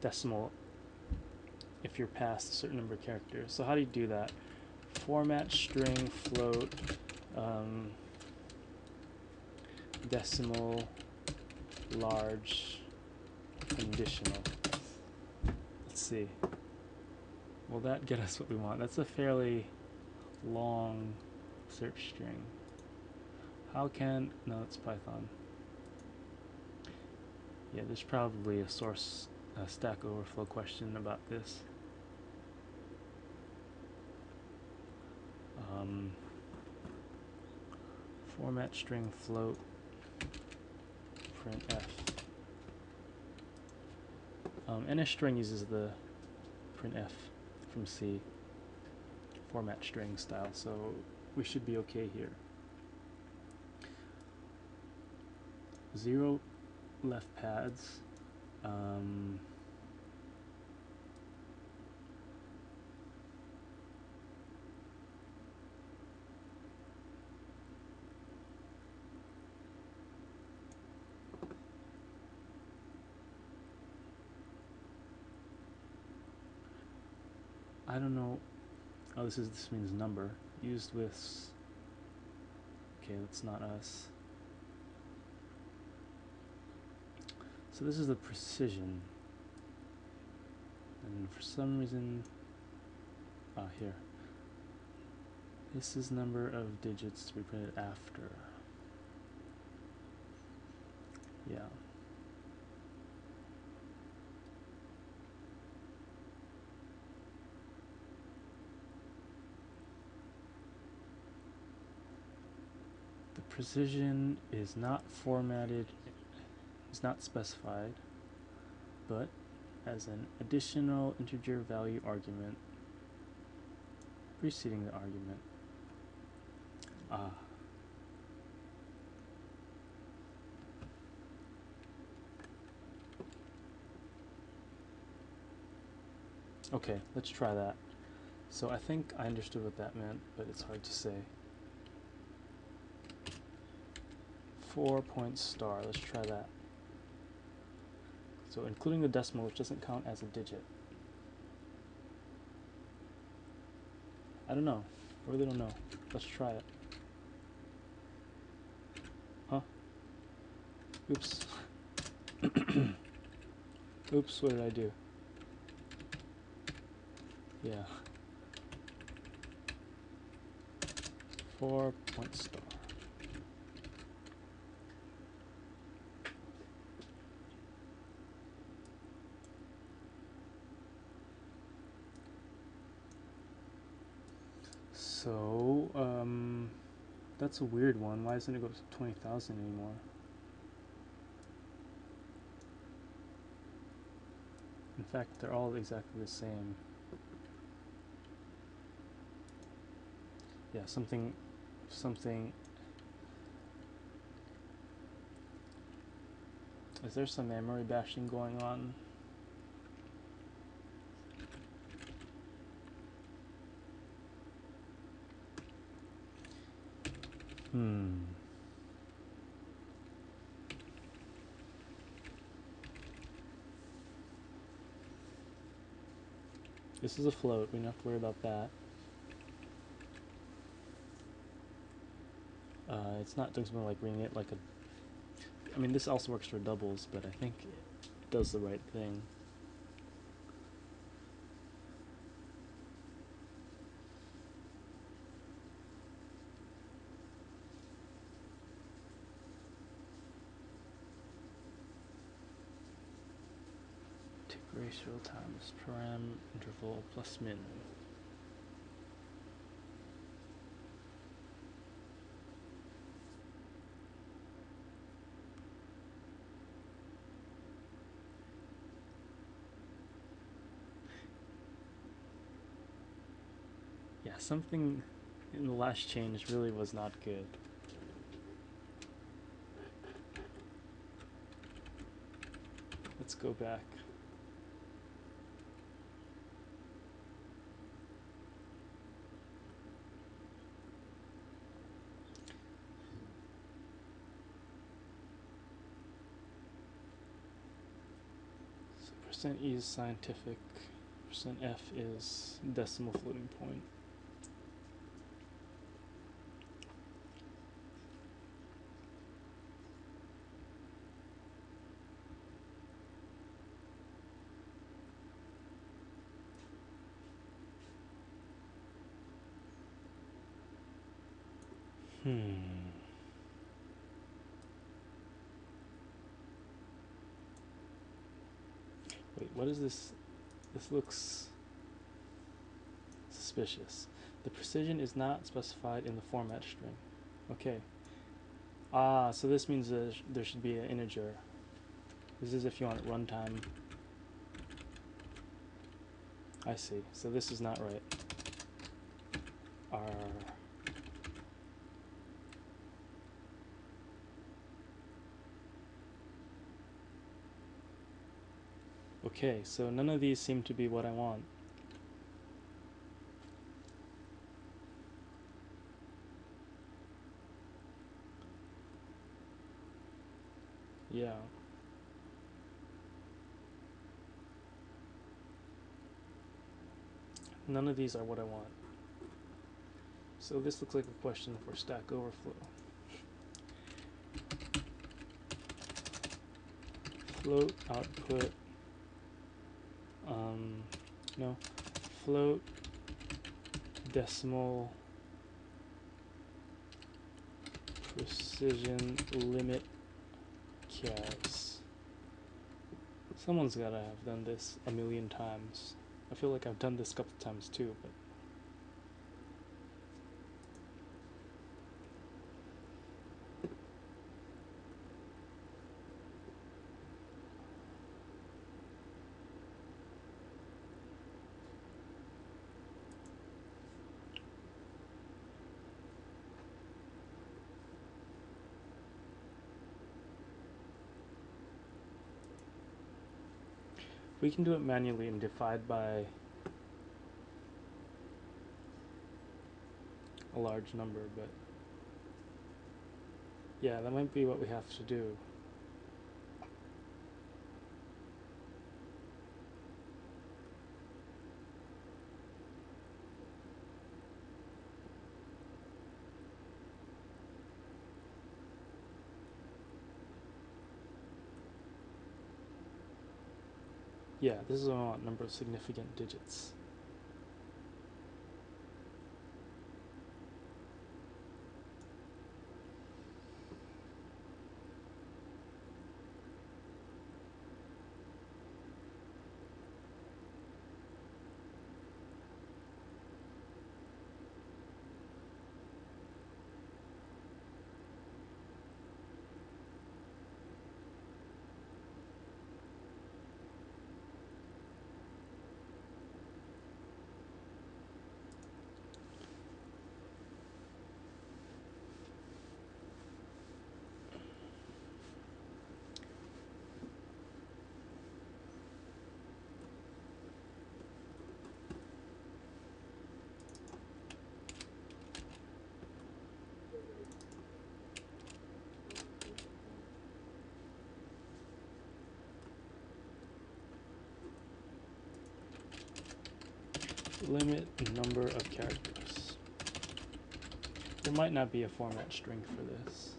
decimal if you're past a certain number of characters. So how do you do that? Format string float decimal large conditional. Let's see. Will that get us what we want? That's a fairly long search string. How can... No, it's Python. Yeah, there's probably a source Stack Overflow question about this. Format string float printf. And a string uses the printf from C format string style, so we should be okay here. 0 left pads. I don't know. Oh, this means number used with. Okay, that's not us. So this is the precision, and for some reason, here. This is number of digits to be printed after. Yeah. The precision is not formatted, is not specified, but as an additional integer value argument preceding the argument. Okay, let's try that. So I think I understood what that meant, but it's hard to say. 4 point star, let's try that. So including the decimal, which doesn't count as a digit. I don't know. I really don't know. Let's try it. Huh? Oops. Oops, what did I do? Yeah. 4 point star. So, that's a weird one. Why doesn't it go to 20,000 anymore? In fact, they're all exactly the same. Yeah, something. Is there some memory bashing going on? This is a float. We don't have to worry about that. It's not doing something like reading it like a... I mean, this also works for doubles, but I think it does the right thing. Tick ratio times param interval plus min. Yeah, something in the last change really was not good. Let's go back. Percent E is scientific. Percent F is decimal floating point. Wait, what is this? This looks suspicious. The precision is not specified in the format string. Okay. Ah, so this means there should be an integer. This is if you want runtime. I see. So this is not right. R. Okay, so none of these seem to be what I want. Yeah. None of these are what I want. So this looks like a question for Stack Overflow. Float output. No. Float decimal precision limit chars. Someone's gotta have done this a million times. I feel like I've done this a couple times too, but we can do it manually and divide by a large number, but yeah, that might be what we have to do. Yeah, this is what I want, number of significant digits. Limit number of characters. There might not be a format string for this.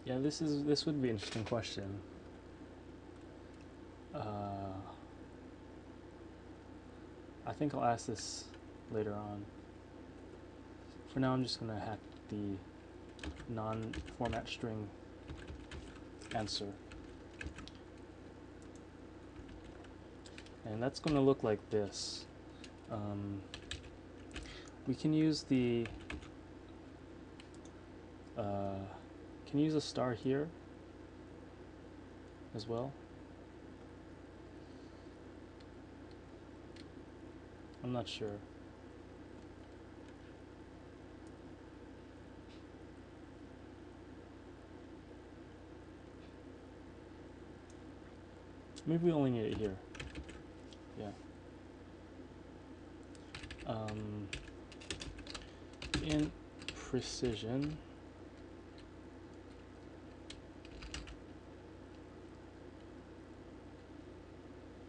Yeah, this would be an interesting question. I think I'll ask this later on. For now, I'm just going to hack the non-format string answer. And that's going to look like this. We can use the can use a star here as well. I'm not sure. Maybe we only need it here. Yeah. In precision,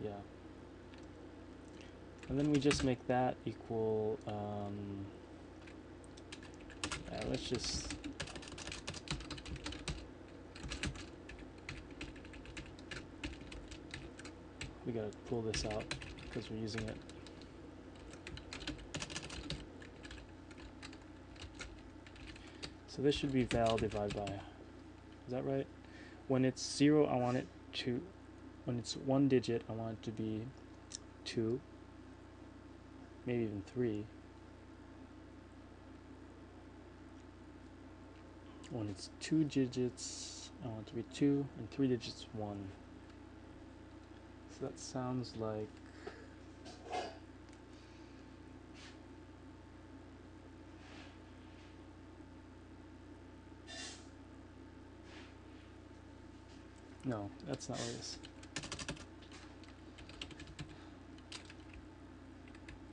yeah. And then we just make that equal, yeah, let's just, we gotta pull this out because we're using it. So this should be val divided by, is that right? When it's 0, I want it to, when it's 1 digit, I want it to be 2, maybe even 3. When it's 2 digits, I want it to be 2, and 3 digits, 1. So that sounds like, no, that's not what it is.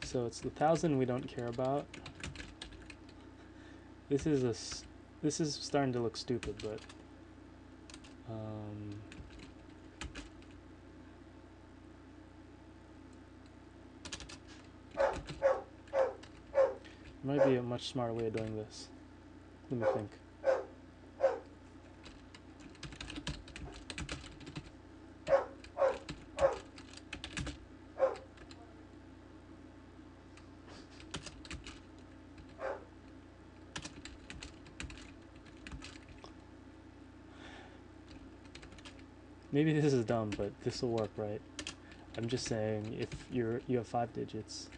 So it's the 1000 we don't care about. This is starting to look stupid, but might be a much smarter way of doing this. Let me think. Maybe this is dumb, but this will work, right? I'm just saying, if you have 5 digits,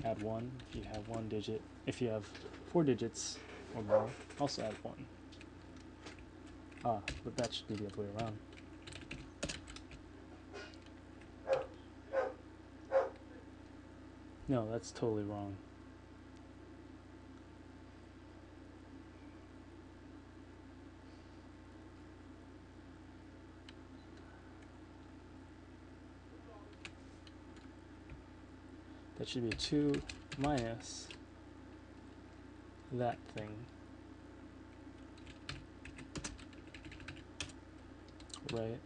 add 1. If you have 1 digit, if you have 4 digits or more, also add 1. Ah, but that should be the other way around. No, that's totally wrong. That should be 2 minus that thing. Right?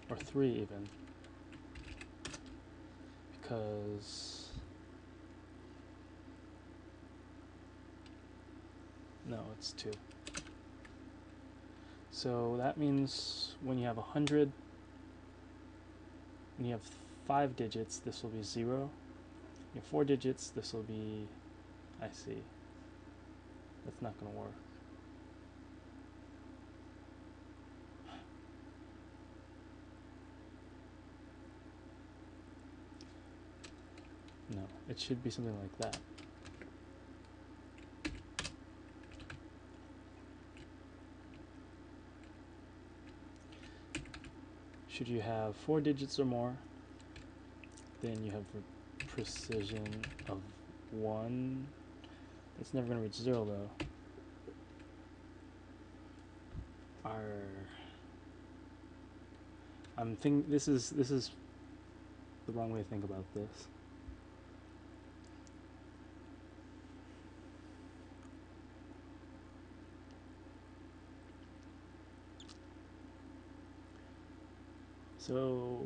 Or 3 even. Because... no, it's 2. So that means when you have 100, when you have 5 digits, this will be 0. You have 4 digits, this will be... I see. That's not going to work. No, it should be something like that. Should you have 4 digits or more, then you have a precision of 1. It's never going to reach 0 though. I'm thinking this is the wrong way to think about this. So